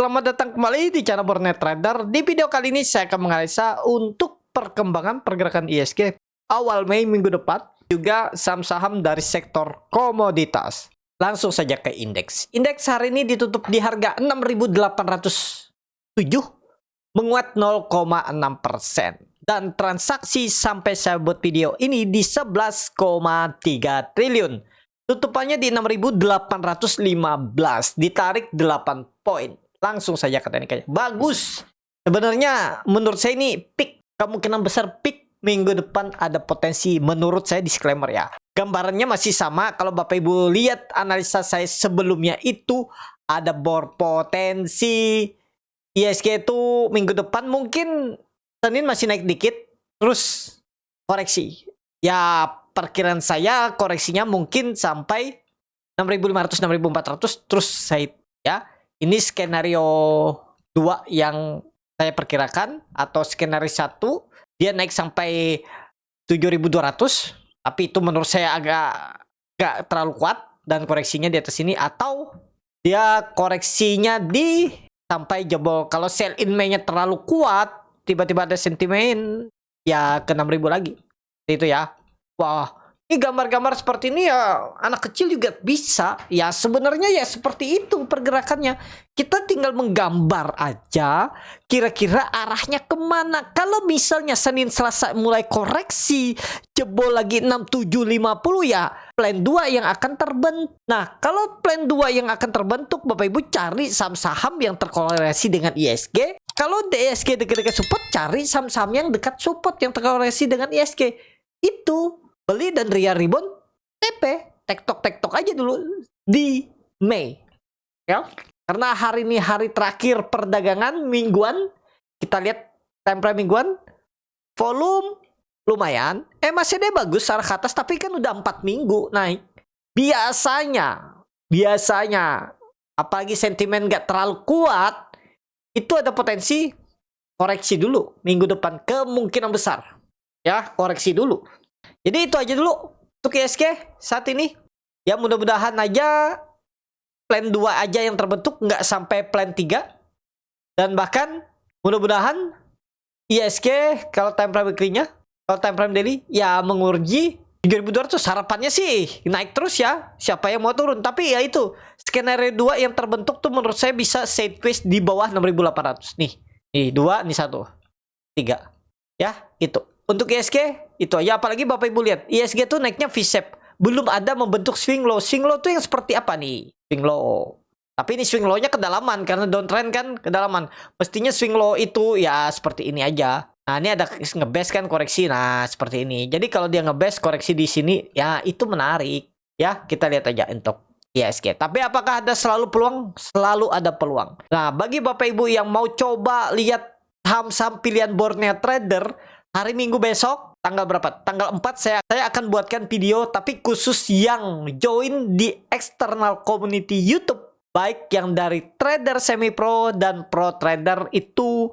Selamat datang kembali di channel Borneo Trader. Di video kali ini saya akan menganalisa untuk perkembangan pergerakan ISG awal Mei minggu depan, juga saham-saham dari sektor komoditas. Langsung saja ke indeks. Indeks hari ini ditutup di harga 6.807, menguat 0,6%. Dan transaksi sampai saya buat video ini di 11,3 triliun. Tutupannya di 6.815, ditarik 8 poin. Langsung saja ke teknikanya. Bagus. Sebenarnya menurut saya ini peak. Kemungkinan besar peak minggu depan ada potensi, menurut saya, disclaimer ya. Gambarannya masih sama. Kalau Bapak Ibu lihat analisa saya sebelumnya itu ada berpotensi ISG itu minggu depan mungkin Senin masih naik dikit, terus koreksi. Ya perkiraan saya koreksinya mungkin sampai 6.500, 6.400, terus saya ya. Ini skenario 2 yang saya perkirakan, atau skenario 1 dia naik sampai 7.200, tapi itu menurut saya agak terlalu kuat dan koreksinya di atas ini, atau dia koreksinya di sampai jebol. Kalau sell in May-nya terlalu kuat, tiba-tiba ada sentimen ya ke 6.000 lagi. Itu ya. Wah, ini gambar-gambar seperti ini ya anak kecil juga bisa. Ya sebenarnya ya seperti itu pergerakannya. Kita tinggal menggambar aja kira-kira arahnya kemana. Kalau misalnya Senin Selasa mulai koreksi, jebol lagi 6750, ya plan 2 yang akan terbentuk. Nah, kalau plan 2 yang akan terbentuk, Bapak Ibu cari saham-saham yang terkorelasi dengan ISG. Kalau ISG dekat-dekat support, cari saham-saham yang dekat support yang terkorelasi dengan ISG. Itu beli dan rebound TP, tektok aja dulu di Mei. Ya. Karena hari ini hari terakhir perdagangan mingguan. Kita lihat time frame mingguan. Volume lumayan. MACD bagus arah ke atas, tapi kan udah 4 minggu naik. Biasanya apalagi sentimen gak terlalu kuat, itu ada potensi koreksi dulu minggu depan, kemungkinan besar. Ya, koreksi dulu. Jadi itu aja dulu untuk ISG saat ini. Ya mudah-mudahan aja plan 2 aja yang terbentuk, nggak sampai plan 3. Dan bahkan mudah-mudahan ISG kalau time frame weekly-nya, kalau time frame daily ya menguji 7.200. Harapannya sih naik terus ya. Siapa yang mau turun? Tapi ya itu skenario 2 yang terbentuk tuh menurut saya bisa sideways di bawah 6.800. Nih 2, nih 1, 3. Ya, itu. Untuk ISG itu aja. Apalagi Bapak Ibu lihat ISG tuh naiknya V-shape, belum ada membentuk swing low. Swing low tuh yang seperti apa nih? Swing low. Tapi ini swing low-nya kedalaman karena downtrend kan kedalaman. Mestinya swing low itu ya seperti ini aja. Nah, ini ada ngebase kan koreksi. Nah, seperti ini. Jadi kalau dia ngebase koreksi di sini, ya itu menarik. Ya, kita lihat aja untuk ISG. Tapi apakah ada selalu peluang? Selalu ada peluang. Nah, bagi Bapak Ibu yang mau coba lihat saham-saham pilihan Borneo Trader, hari Minggu besok, tanggal berapa? Tanggal 4 saya akan buatkan video, tapi khusus yang join di external community YouTube. Baik yang dari trader semi-pro dan pro trader, itu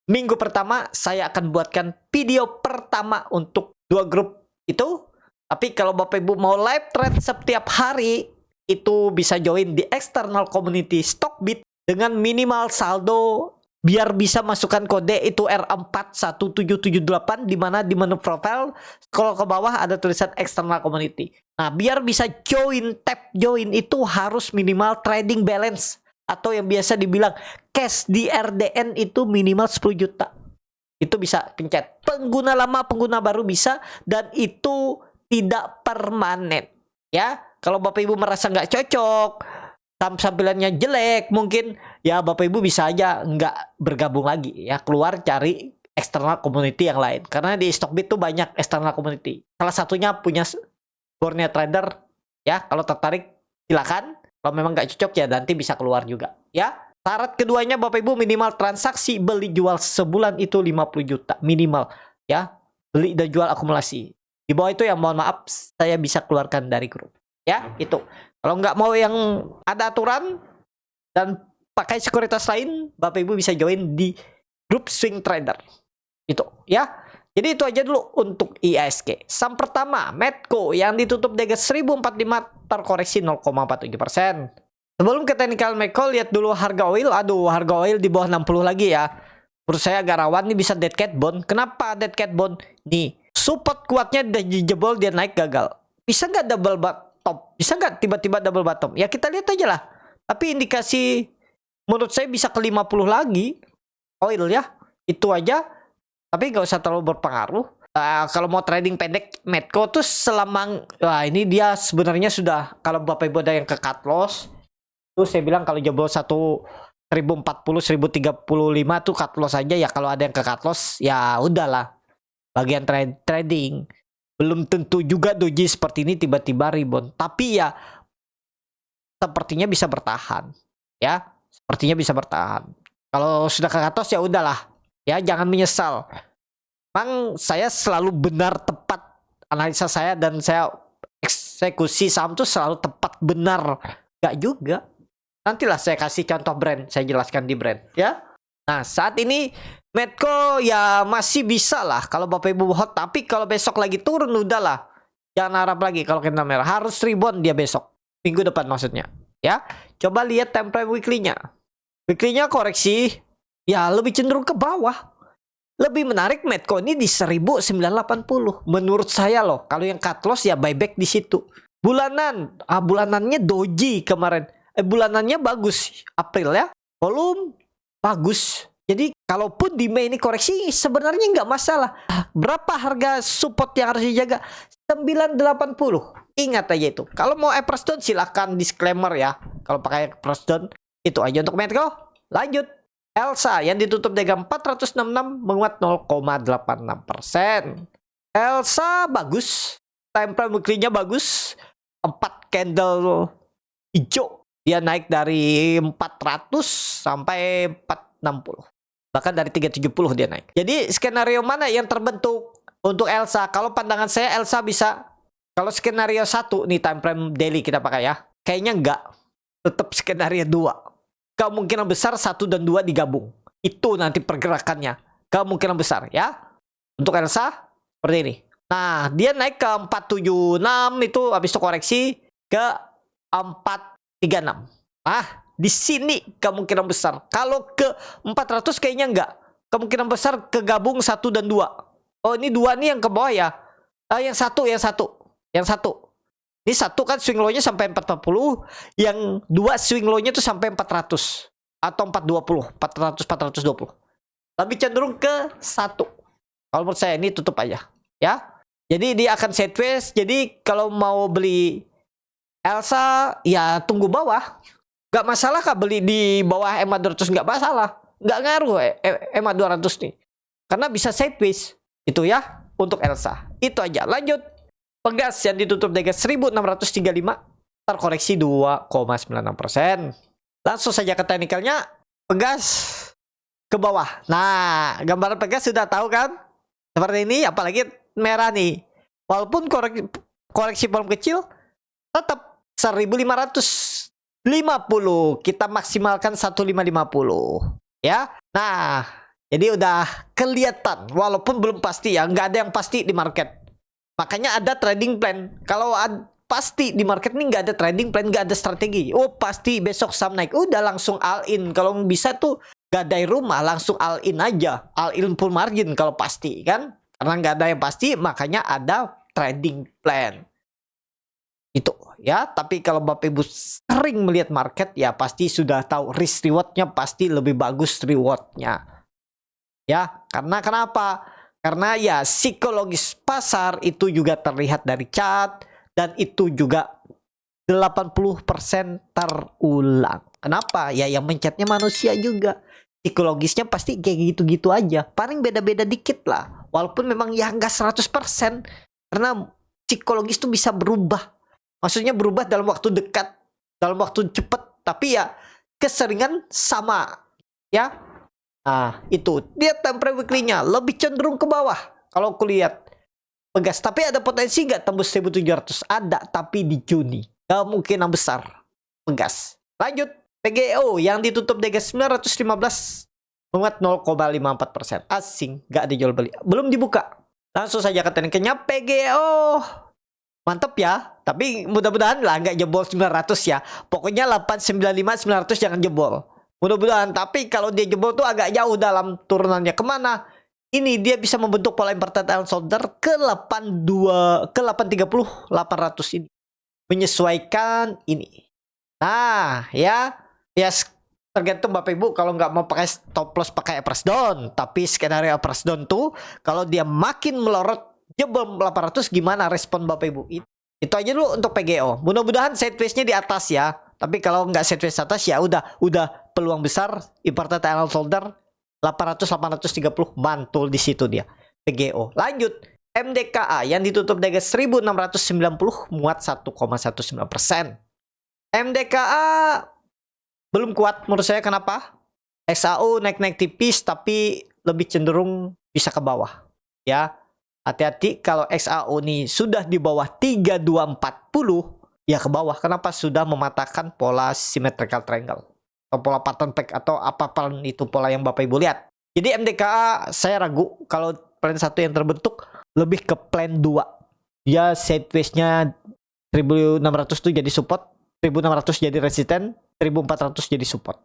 minggu pertama saya akan buatkan video pertama untuk 2 grup itu. Tapi kalau Bapak Ibu mau live trade setiap hari, itu bisa join di external community Stockbit dengan minimal saldo. Biar bisa masukkan kode itu R41778, di mana di menu profile scroll ke bawah ada tulisan external community. Nah, biar bisa join, tap join itu harus minimal trading balance, atau yang biasa dibilang cash di RDN itu minimal 10 juta. Itu bisa pencet. Pengguna lama, pengguna baru bisa, dan itu tidak permanen. Ya, kalau Bapak Ibu merasa nggak cocok, tampilannya jelek, mungkin ya Bapak Ibu bisa aja nggak bergabung lagi, ya keluar cari external community yang lain. Karena di Stockbit tuh banyak external community. Salah satunya punya Borneo Trader. Ya, kalau tertarik silakan. Kalau memang nggak cocok ya nanti bisa keluar juga. Ya, syarat keduanya Bapak Ibu minimal transaksi beli jual sebulan itu 50 juta minimal. Ya, beli dan jual akumulasi. Di bawah itu yang mohon maaf saya bisa keluarkan dari grup. Ya, itu. Kalau nggak mau yang ada aturan dan pakai sekuritas lain, Bapak Ibu bisa join di grup swing trader. Itu ya. Jadi itu aja dulu untuk ISG. Saham pertama, Medco yang ditutup di 1045 terkoreksi 0,47%. Sebelum ke technical macro, lihat dulu harga oil. Aduh, harga oil di bawah 60 lagi ya. Menurut saya agak rawan nih bisa dead cat bond. Kenapa dead cat bond? Nih, support kuatnya udah dijebol, dia naik gagal. Bisa nggak double bottom? Bisa nggak tiba-tiba double bottom? Ya kita lihat aja lah. Tapi indikasi menurut saya bisa ke 50 lagi oil ya. Itu aja. Tapi nggak usah terlalu berpengaruh. Kalau mau trading pendek Medco tuh selama, wah ini dia sebenarnya sudah, kalau Bapak Ibu ada yang ke cut loss, tuh saya bilang kalau jebol 1040, 1035 tuh cut loss aja ya. Kalau ada yang ke cut loss ya udahlah. Bagian trading. Belum tentu juga doji seperti ini tiba-tiba rebound. Tapi ya sepertinya bisa bertahan. Ya, sepertinya bisa bertahan. Kalau sudah ke cut loss ya udahlah. Ya, jangan menyesal. Memang saya selalu benar tepat analisa saya dan saya eksekusi saham tuh selalu tepat benar. Gak juga. Nantilah saya kasih contoh brand, saya jelaskan di brand ya. Nah, saat ini Medco ya masih bisa lah kalau Bapak Ibu hot, tapi kalau besok lagi turun udahlah. Jangan harap lagi kalau kena merah, harus rebound dia besok. Minggu depan maksudnya. Ya. Coba lihat time frame weekly-nya. Weekly-nya koreksi ya lebih cenderung ke bawah. Lebih menarik Medco ini di 1980 menurut saya loh. Kalau yang cut loss ya buyback di situ. Bulanannya doji kemarin. Bulanannya bagus April ya, volume bagus. Jadi kalaupun di Mei ini koreksi sebenarnya nggak masalah. Berapa harga support yang harus dijaga? 980. Ingat aja itu. Kalau mau Everest down silahkan disclaimer ya. Kalau pakai Everest down itu aja untuk Medco. Lanjut. Elsa yang ditutup dagang 466 menguat 0,86%. Elsa bagus. Time frame weekly-nya bagus. 4 candle hijau. Dia naik dari 400 sampai 460. Bahkan dari 370 dia naik. Jadi skenario mana yang terbentuk untuk Elsa? Kalau pandangan saya Elsa bisa, kalau skenario 1 nih time frame daily kita pakai ya. Kayaknya enggak. Tetap skenario 2. Kemungkinan besar 1 dan 2 digabung. Itu nanti pergerakannya. Kemungkinan besar ya. Untuk Elsa seperti ini. Nah, dia naik ke 476 itu habis itu koreksi ke 436. Di sini kemungkinan besar. Kalau ke 400 kayaknya enggak. Kemungkinan besar kegabung 1 dan 2. Oh, ini 2 nih yang ke bawah ya. Yang satu. Ini 1 kan swing low-nya sampai 440, yang 2 swing low-nya tuh sampai 400 atau 420, 420. Lebih cenderung ke 1. Kalau menurut saya ini tutup aja, ya. Jadi dia akan sideways. Jadi kalau mau beli Elsa ya tunggu bawah. Gak masalah kah beli di bawah EMA 200, nggak masalah. Nggak ngaruh EMA 200 nih. Karena bisa sideways. Itu ya untuk Elsa. Itu aja. Lanjut. Pegas yang ditutup dagang 1635. Terkoreksi 2,96%. Langsung saja ke teknikalnya. Pegas ke bawah. Nah, gambaran Pegas sudah tahu kan? Seperti ini, apalagi merah nih. Walaupun koreksi volume kecil, tetap 1550. Kita maksimalkan 1550 ya. Nah, jadi udah kelihatan walaupun belum pasti ya, nggak ada yang pasti di market. Makanya ada trading plan. Kalau pasti di market ini nggak ada trading plan, nggak ada strategi. Oh, pasti besok saham naik. Udah langsung all in. Kalau bisa tuh gadai rumah langsung all in aja. All in full margin kalau pasti kan. Karena nggak ada yang pasti, makanya ada trading plan. Itu ya. Tapi kalau Bapak Ibu sering melihat market ya pasti sudah tahu risk rewardnya pasti lebih bagus rewardnya. Ya, karena kenapa? Karena ya psikologis pasar itu juga terlihat dari chart dan itu juga 80% terulang. Kenapa? Ya yang mencetnya manusia juga. Psikologisnya pasti kayak gitu-gitu aja. Paling beda-beda dikit lah. Walaupun memang ya nggak 100%. Karena psikologis itu bisa berubah. Maksudnya berubah dalam waktu dekat, dalam waktu cepat. Tapi ya keseringan sama. Ya. Nah, itu dia time frame weekly-nya lebih cenderung ke bawah. Kalau aku lihat Pegas, tapi ada potensi nggak tembus 1700? Ada, tapi di Juni. Kemungkinan besar Pegas. Lanjut, PGO yang ditutup dagang 915 menguat 0,54%. Asing, nggak ada jual beli. Belum dibuka. Langsung saja ke tekniknya PGO. Mantep ya. Tapi mudah-mudahan lah nggak jebol 900 ya. Pokoknya 895 900 jangan jebol. Mudah-mudahan. Tapi kalau dia jebol tuh agak jauh dalam turunannya. Kemana? Ini dia bisa membentuk pola inverted L shoulder ke 82 ke 830 800 ini. Menyesuaikan ini. Nah, ya tergantung Bapak Ibu kalau nggak mau pakai stop loss pakai press down. Tapi skenario press down tuh kalau dia makin melorot jebol 800 gimana respon Bapak Ibu? Itu aja dulu untuk PGO. Mudah-mudahan sideways-nya di atas ya. Tapi kalau nggak sideways atas ya udah peluang besar inverted L shoulder 800 830 mantul di situ dia. PGO. Lanjut MDKA yang ditutup di 1690 muat 1,19%. MDKA belum kuat menurut saya. Kenapa? XAU naik-naik tipis tapi lebih cenderung bisa ke bawah. Ya. Hati-hati kalau XAU nih sudah di bawah 3240 ya ke bawah. Kenapa? Sudah mematahkan pola symmetrical triangle atau pola pattern back atau apapun itu pola yang Bapak Ibu lihat. Jadi MDKA saya ragu kalau plan 1 yang terbentuk lebih ke plan 2. Dia sideways-nya 1600 tuh jadi support, 1600 jadi resisten, 1400 jadi support.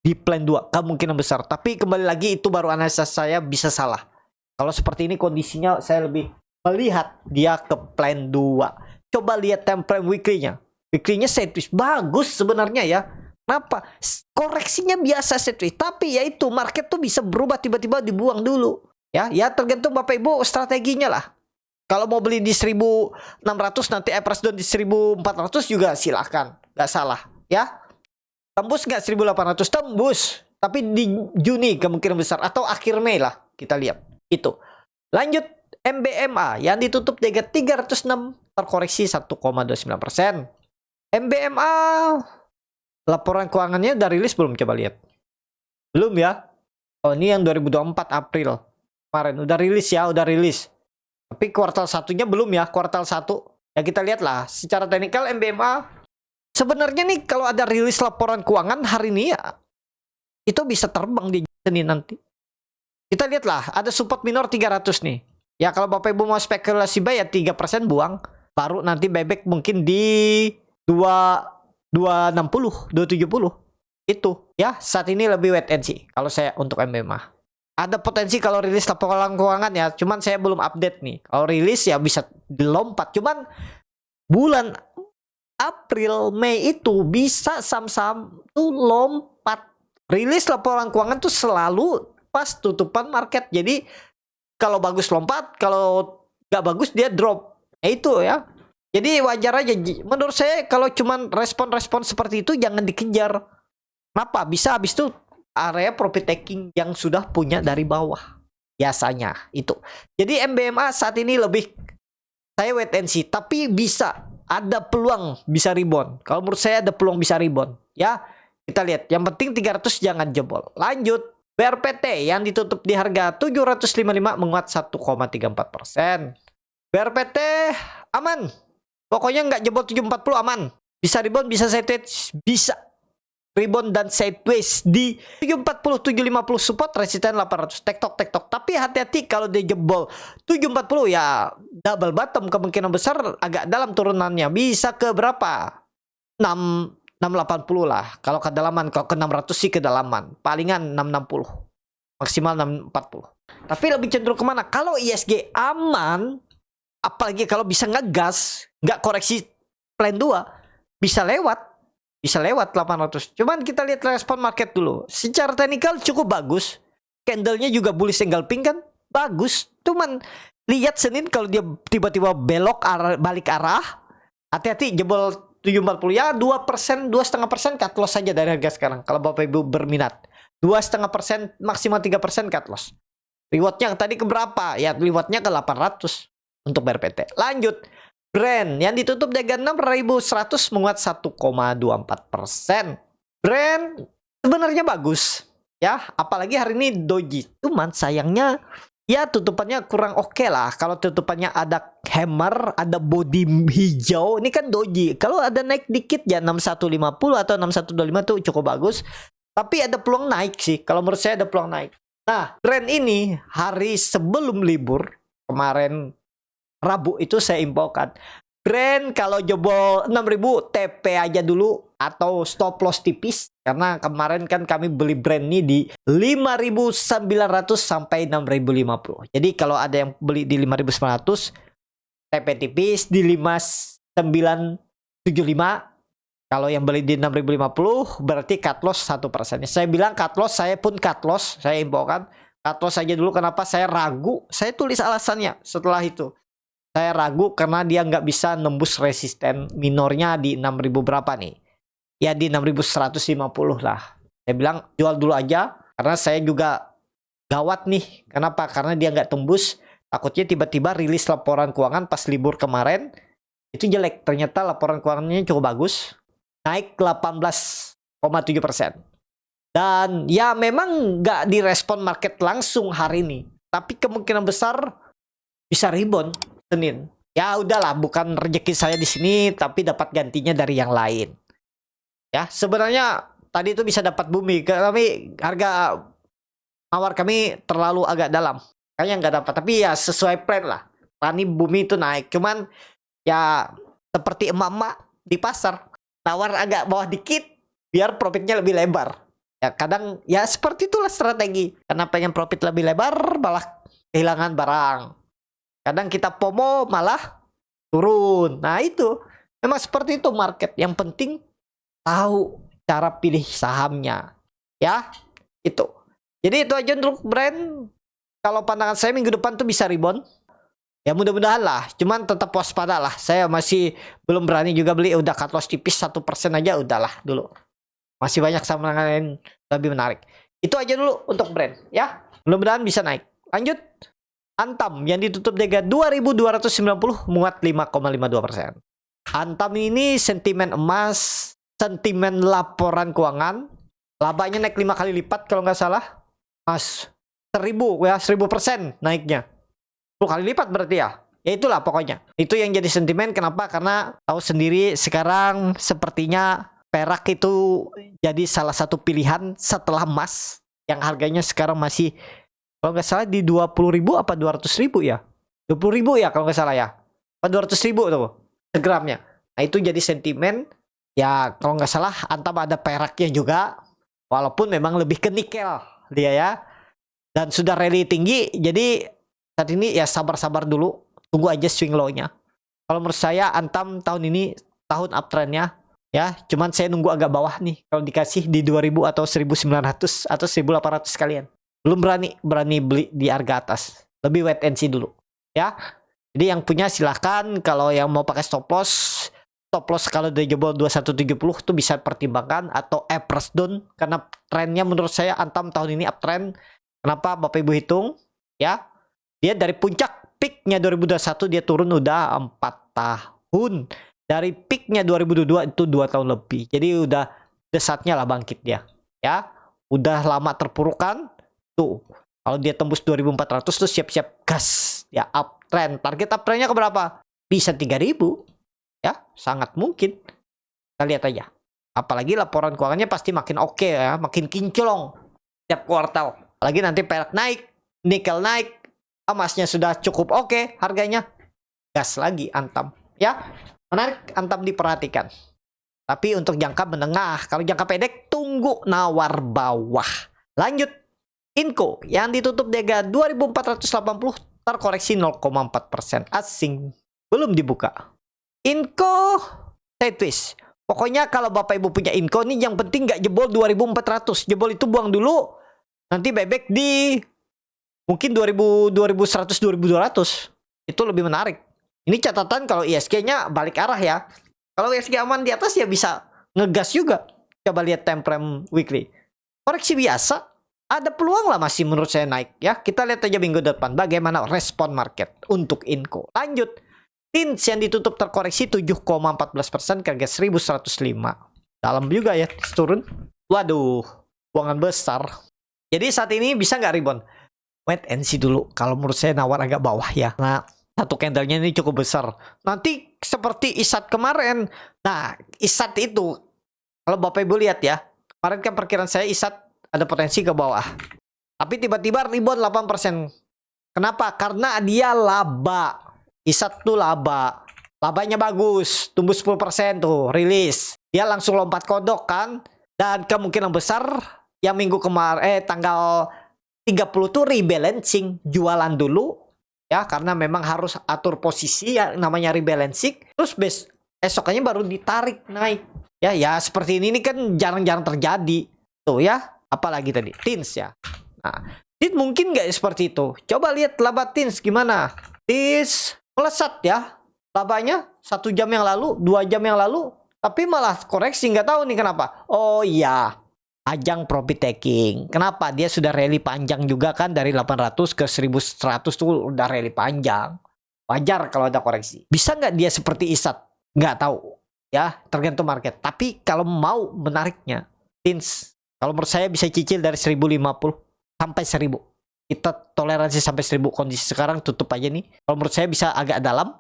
Di plan 2 kemungkinan besar. Tapi kembali lagi itu baru analisa saya, bisa salah. Kalau seperti ini kondisinya saya lebih melihat dia ke plan 2. Coba lihat time frame weekly-nya. Weekly-nya sideways bagus sebenarnya ya. Kenapa? Koreksinya biasa sideways, tapi ya itu market tuh bisa berubah tiba-tiba dibuang dulu. Ya tergantung Bapak Ibu strateginya lah. Kalau mau beli di 1600 nanti price down di 1400 juga silahkan, nggak salah ya. Tembus nggak 1800? Tembus, tapi di Juni kemungkinan besar atau akhir Mei lah kita lihat itu. Lanjut MBMA yang ditutup di 306 terkoreksi 1,29%. MBMA laporan keuangannya udah rilis belum? Coba lihat. Belum ya? Oh ini yang 2024 April kemarin udah rilis ya, udah rilis. Tapi kuartal satunya belum ya, kuartal 1. Ya kita lihat lah secara teknikal MBMA sebenarnya nih kalau ada rilis laporan keuangan hari ini ya itu bisa terbang di Senin nanti. Kita lihat lah ada support minor 300 nih. Ya kalau Bapak Ibu mau spekulasi buy ya 3% buang. Baru nanti buyback mungkin di 260, 270. Itu ya saat ini lebih wait and see kalau saya untuk MBMA. Ada potensi kalau rilis laporan keuangan ya, cuman saya belum update nih. Kalau rilis ya bisa dilompat, cuman bulan April, Mei itu bisa saham-saham tuh lompat. Rilis laporan keuangan tuh selalu pas tutupan market. Jadi kalau bagus lompat, kalau nggak bagus dia drop. Itu ya. Jadi wajar aja. Menurut saya kalau cuman respon-respon seperti itu jangan dikejar. Kenapa? Bisa habis itu area profit taking yang sudah punya dari bawah biasanya itu. Jadi MBMA saat ini lebih saya wait and see, tapi bisa ada peluang bisa rebound. Kalau menurut saya ada peluang bisa rebound ya. Kita lihat, yang penting 300 jangan jebol. Lanjut BRPT yang ditutup di harga 755 menguat 1,34%. BRPT aman. Pokoknya nggak jebol 740 aman. Bisa rebound, bisa sideways, bisa rebound dan sideways di 740 750 support, resisten 800 tektok. Tapi hati-hati kalau dia jebol 740 ya double bottom, kemungkinan besar agak dalam turunannya, bisa ke berapa? 680 lah. Kalau kedalaman, kalau ke 600 sih kedalaman. Palingan 660. Maksimal 640. Tapi lebih cenderung kemana? Kalau ISG aman, apalagi kalau bisa ngegas, nggak koreksi plan 2, bisa lewat 800. Cuman kita lihat respon market dulu. Secara teknikal cukup bagus. Candlenya juga bullish engulfing kan? Bagus. Cuman lihat Senin kalau dia tiba-tiba belok balik arah, hati-hati jebol 740 ya 2%, 2,5% cut loss saja dari harga sekarang. Kalau Bapak Ibu berminat. 2,5% maksimal 3% cut loss. Rewardnya tadi ke berapa? Ya rewardnya ke 800 untuk BRPT. Lanjut. Brand yang ditutup di 6.100 menguat 1,24%. Brand sebenarnya bagus ya, apalagi hari ini doji. Cuman sayangnya ya tutupannya kurang oke lah. Kalau tutupannya ada hammer, ada body hijau, ini kan doji. Kalau ada naik dikit ya 6150 atau 6125 tuh cukup bagus. Tapi ada peluang naik sih. Kalau menurut saya ada peluang naik. Nah, brand ini hari sebelum libur kemarin Rabu itu saya infokan Brand kalau jebol 6.000 TP aja dulu atau stop loss tipis karena kemarin kan kami beli brand ini di 5.900 sampai 6.050. Jadi kalau ada yang beli di 5.900 TP tipis di 5.975. Kalau yang beli di 6.050 berarti cut loss 1%. Saya bilang cut loss, saya pun cut loss, saya infokan cut loss aja dulu. Kenapa saya ragu? Saya tulis alasannya setelah itu. Saya ragu karena dia nggak bisa nembus resisten minornya di 6.000 berapa nih. Ya di 6.150 lah. Saya bilang jual dulu aja. Karena saya juga gawat nih. Kenapa? Karena dia nggak tembus. Takutnya tiba-tiba rilis laporan keuangan pas libur kemarin. Itu jelek. Ternyata laporan keuangannya cukup bagus. Naik 18,7%. Dan ya memang nggak direspon market langsung hari ini. Tapi kemungkinan besar bisa rebound Senin. Ya udahlah, bukan rezeki saya di sini, tapi dapat gantinya dari yang lain. Ya, sebenarnya tadi itu bisa dapat bumi, kami harga mawar kami terlalu agak dalam. Kayaknya nggak dapat, tapi ya sesuai plan lah. Tani bumi itu naik, cuman ya seperti emak-emak di pasar, tawar agak bawah dikit biar profitnya lebih lebar. Ya kadang ya seperti itulah strategi. Karena pengen profit lebih lebar malah kehilangan barang. Kadang kita FOMO malah turun. Nah itu memang seperti itu market. Yang penting tahu cara pilih sahamnya. Ya itu. Jadi itu aja untuk brand. Kalau pandangan saya minggu depan tuh bisa rebound. Ya mudah-mudahan lah. Cuman tetap waspada lah. Saya masih belum berani juga beli. Udah cut loss tipis 1% aja udahlah dulu. Masih banyak saham lain lebih menarik. Itu aja dulu untuk brand. Ya mudah-mudahan bisa naik. Lanjut. Antam yang ditutup di 2.290 muat 5,52%. Antam ini sentimen emas, sentimen laporan keuangan, labanya naik 5 kali lipat kalau nggak salah. Mas 1.000 ya, 1.000% naiknya. 10 kali lipat berarti ya. Ya itulah pokoknya. Itu yang jadi sentimen. Kenapa? Karena tahu sendiri sekarang sepertinya perak itu jadi salah satu pilihan setelah emas yang harganya sekarang masih kalau nggak salah di 20.000 apa 200.000 ya? 20.000 ya kalau nggak salah ya. Apa 200.000 tuh segramnya. Nah itu jadi sentimen. Ya kalau nggak salah Antam ada peraknya juga. Walaupun memang lebih ke nikel dia ya. Dan sudah rally tinggi. Jadi saat ini ya sabar-sabar dulu. Tunggu aja swing low-nya. Kalau menurut saya Antam tahun ini tahun uptrendnya. Ya cuman saya nunggu agak bawah nih. Kalau dikasih di 2.000 atau 1.900 atau 1.800 sekalian. Belum berani beli di harga atas. Lebih wait and see dulu. Ya. Jadi yang punya silahkan. Kalau yang mau pakai stop loss kalau udah jebol 2170 tuh bisa pertimbangkan. Atau average down. Karena trennya menurut saya Antam tahun ini uptrend. Kenapa Bapak Ibu hitung? Ya. Dia dari puncak peaknya 2021 dia turun udah 4 tahun. Dari peaknya 2022 itu 2 tahun lebih. Jadi udah saatnya lah bangkit dia. Ya. Udah lama terpurukan. Tuh, kalau dia tembus 2.400 tuh siap-siap gas. Ya, uptrend. Target uptrendnya ke berapa? Bisa 3.000. Ya, sangat mungkin. Kita lihat aja. Apalagi laporan keuangannya pasti makin oke ya. Makin kinclong. Tiap kuartal. Apalagi nanti perak naik. Nikel naik. Emasnya sudah cukup oke harganya. Gas lagi Antam. Ya, menarik Antam diperhatikan. Tapi untuk jangka menengah. Kalau jangka pendek, tunggu nawar bawah. Lanjut. Inco yang ditutup di 2.480 terkoreksi 0,4%. Asing belum dibuka. Inco twist. Pokoknya kalau Bapak Ibu punya Inco nih yang penting nggak jebol 2.400. Jebol itu buang dulu. Nanti bebek di mungkin 2.100 2.200. Itu lebih menarik. Ini catatan kalau ISG-nya balik arah ya. Kalau ISG aman di atas ya bisa ngegas juga. Coba lihat time frame weekly. Koreksi biasa. Ada peluang lah masih menurut saya naik ya. Kita lihat aja minggu depan bagaimana respon market untuk Inco. Lanjut. Tins yang ditutup terkoreksi 7,14% ke harga 1.105. Dalam juga ya turun. Waduh, buangan besar. Jadi saat ini bisa nggak rebound? Wait and see dulu. Kalau menurut saya nawar agak bawah ya. Nah, satu candlenya ini cukup besar. Nanti seperti ISAT kemarin. Nah, ISAT itu kalau Bapak Ibu lihat ya. Kemarin kan perkiraan saya ISAT ada potensi ke bawah. Tapi tiba-tiba rebound 8%. Kenapa? Karena dia laba. ISAT tuh laba. Labanya bagus, tumbuh 10% tuh, rilis. Dia langsung lompat kodok kan. Dan kemungkinan besar yang minggu kemarin tanggal 30 tuh rebalancing, jualan dulu ya, karena memang harus atur posisi ya, namanya rebalancing. Terus esoknya baru ditarik naik. Ya seperti ini kan jarang-jarang terjadi. Tuh ya, apalagi tadi Teens ya. Nah, Teens mungkin nggak seperti itu. Coba lihat laba Teens gimana. Teens melesat ya. Labanya 1 jam yang lalu, 2 jam yang lalu, tapi malah koreksi, nggak tahu nih kenapa. Oh iya, ajang profit taking. Kenapa? Dia sudah rally panjang juga kan, dari 800 ke 1100 tuh udah rally panjang. Wajar kalau ada koreksi. Bisa nggak dia seperti ISAT? Nggak tahu. Ya, tergantung market. Tapi kalau mau menariknya, Teens, kalau menurut saya bisa cicil dari 1050 sampai 1000. Kita toleransi sampai 1000, kondisi sekarang tutup aja nih. Kalau menurut saya bisa agak dalam,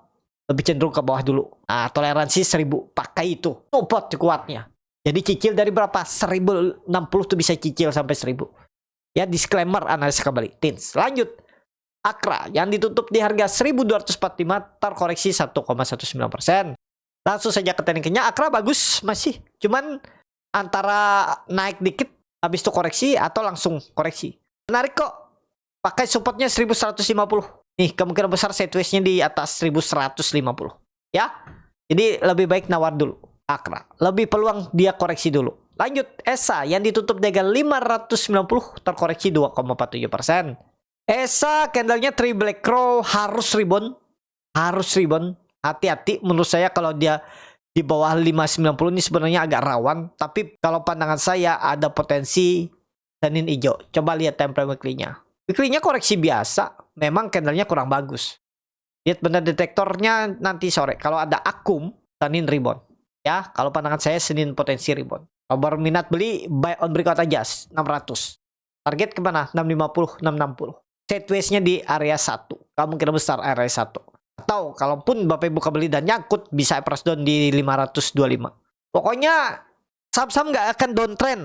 lebih cenderung ke bawah dulu. Nah, toleransi 1000, pakai itu. Support kuatnya. Jadi cicil dari berapa? 1060 tuh bisa cicil sampai 1000. Ya, disclaimer analisa kembali. Teens. Lanjut. Akra yang ditutup di harga 1245 terkoreksi 1,19%. Langsung saja ke tekniknya. Akra bagus masih. Cuman antara naik dikit habis itu koreksi atau langsung koreksi. Menarik kok. Pakai supportnya 1150. Nih, kemungkinan besar sideways-nya di atas 1150. Ya. Jadi lebih baik nawar dulu. Akra. Lebih peluang dia koreksi dulu. Lanjut. ESA yang ditutup di harga 590 terkoreksi 2,47%. ESA candlenya 3 black crow harus rebound. Harus rebound. Hati-hati menurut saya kalau dia di bawah 590 ini sebenarnya agak rawan. Tapi kalau pandangan saya ada potensi Senin hijau. Coba lihat time frame weekly-nya. Weekly-nya koreksi biasa. Memang candlenya kurang bagus. Lihat benda detektornya nanti sore. Kalau ada akum, Senin rebound. Ya, kalau pandangan saya Senin potensi rebound. Kalau berminat beli, buy on breakout aja 600. Target kemana? 650, 660. Sideways-nya di area 1. Kemungkinan besar area 1. Atau kalaupun Bapak Ibu buka beli dan nyangkut, bisa price down di 525. Pokoknya saham-saham nggak akan downtrend.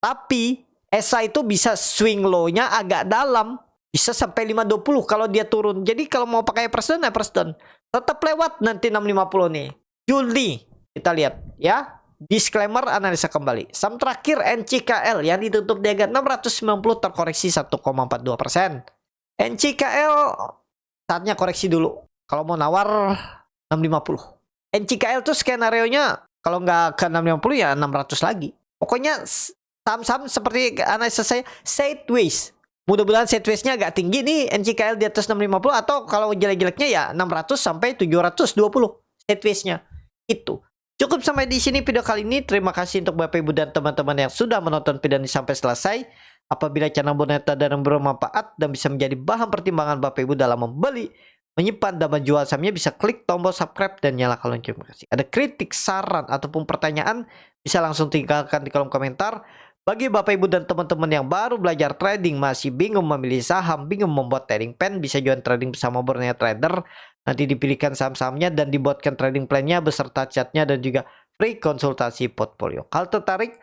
Tapi ESA itu bisa swing low-nya agak dalam. Bisa sampai 520 kalau dia turun. Jadi kalau mau pakai price down, ya price down. Tetap lewat nanti 650 nih. Juli kita lihat ya. Disclaimer analisa kembali. Saham terakhir NCKL yang ditutup di harga 690 terkoreksi 1,42%. NCKL saatnya koreksi dulu. Kalau mau nawar 650. NCKL tuh skenario-nya kalau nggak ke 650 ya 600 lagi. Pokoknya saham-saham seperti analisa saya sideways. Mudah-mudahan sideways-nya agak tinggi nih NCKL di atas 650, atau kalau jelek-jeleknya ya 600 sampai 720 sideways-nya. Itu. Cukup sampai di sini video kali ini. Terima kasih untuk Bapak Ibu dan teman-teman yang sudah menonton video ini sampai selesai. Apabila channel Boneta dan bermanfaat dan bisa menjadi bahan pertimbangan Bapak Ibu dalam membeli, menyimpan dan menjual sahamnya, bisa klik tombol subscribe dan nyalakan lonceng notifikasi. Ada kritik, saran ataupun pertanyaan, bisa langsung tinggalkan di kolom komentar. Bagi Bapak Ibu dan teman-teman yang baru belajar trading, masih bingung memilih saham, bingung membuat trading plan, bisa join trading bersama Borneo Trader. Nanti dipilihkan saham-sahamnya dan dibuatkan trading plan-nya beserta chatnya dan juga free konsultasi portfolio. Kalau tertarik,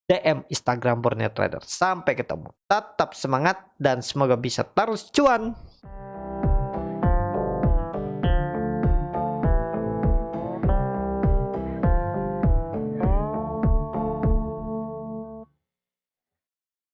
DM Instagram Borneo Trader. Sampai ketemu. Tetap semangat dan semoga bisa terus cuan.